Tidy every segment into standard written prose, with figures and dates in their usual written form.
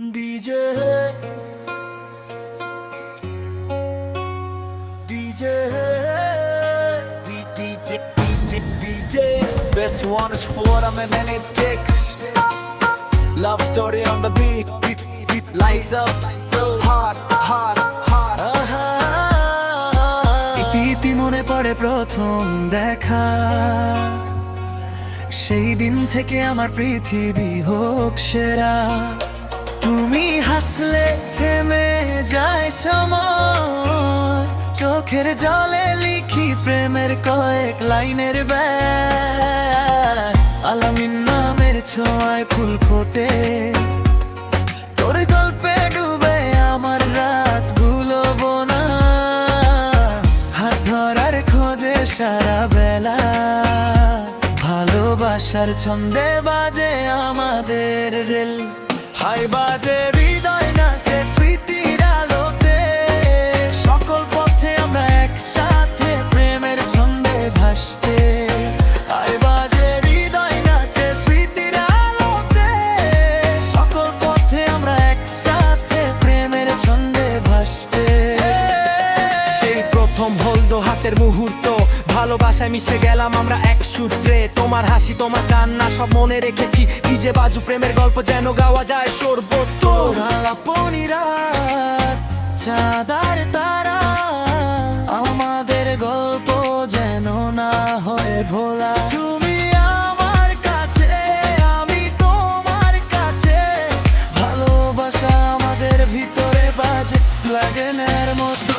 DJ, DJ, DJ. Best one is for them and then it takes. Love story on the beat. Lights up, hard, hard, hard. ইতি মনে পড়ে প্রথম দেখা, সেই দিন থেকে আমার পৃথিবী হোক সেরা। তুমি হাসলে থেমে যায় সময়, চোখের জলে লিখি প্রেমের কয়েক লাইনের ব্যাগ। আলামিন নামের ছোঁয়ায় ফুল ফোটে, তোর গল্পে ডুবে আমার রাত ভুলবো না। হাত ধরার খোঁজে সারা বেলা, ভালোবাসার ছন্দে বাজে আমাদের রেল। হাই বাজে হৃদয় নাচে স্মৃতির আলোতে, সকল পথে আমরা একসাথে প্রেমের ছন্দে ভাসতে। হাই বাজে হৃদয় নাচে স্মৃতির আলোতে, সকল পথে আমরা একসাথে প্রেমের ছন্দে ভাসতে। সেই প্রথম হলদো হাতের মুহূর্ত, ভালোবাসায় মিশে গেলাম আমরা এক সূত্রে। তোমার হাসি তোমার কান্না সব মনে রেখেছি, কি যে বাজু প্রেমের গল্প যেন গাওয়া যায় সর্বত্র। আলাপনি রাত, চাঁদার তারা, আমাদের গল্প যেন না হয় ভোলা। তুমি আমার কাছে, আমি তোমার কাছে, ভালোবাসা আমাদের ভিতরে বাজে লাগেনের মতো।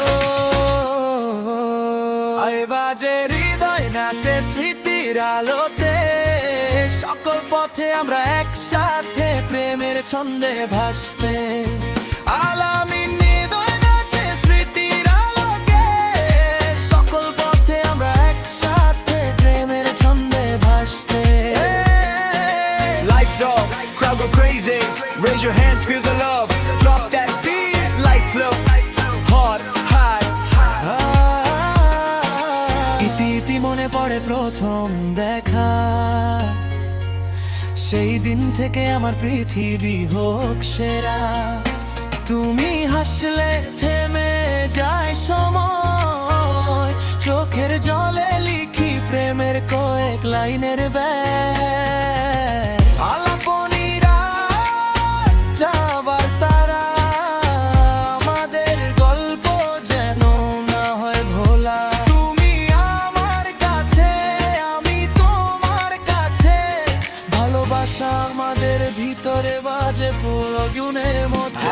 আই বাজে হৃদয় নাচে স্মৃতির আলোতে, সকল পথে আমরা একসাথে প্রেমের ছন্দে ভাসতে। আলামিন হৃদয় নাচে স্মৃতির আলোকে, সকল পথে আমরা একসাথে প্রেমের ছন্দে ভাসতে। Lights up, crowd go crazy, raise your hands, feel the love, drop that beat, lights low, hard, high. ইতি মনে পড়ে প্রথম দেখা, সেই দিন থেকে আমার পৃথিবী হোক সেরা। তুমি হাসলে থেমে যায় সময়, চোখের জলে লিখি প্রেমের কয়েক লাইনের ব্যাগ। আলাপনি রাত, যাবার তারা, আমাদের গল্প যেন না হয় ভোলা। তুমি আমার কাছে, আমি তোমার কাছে, ভালোবাসা আমাদের ভিতরে বাজে প্রয়োজনের মতো।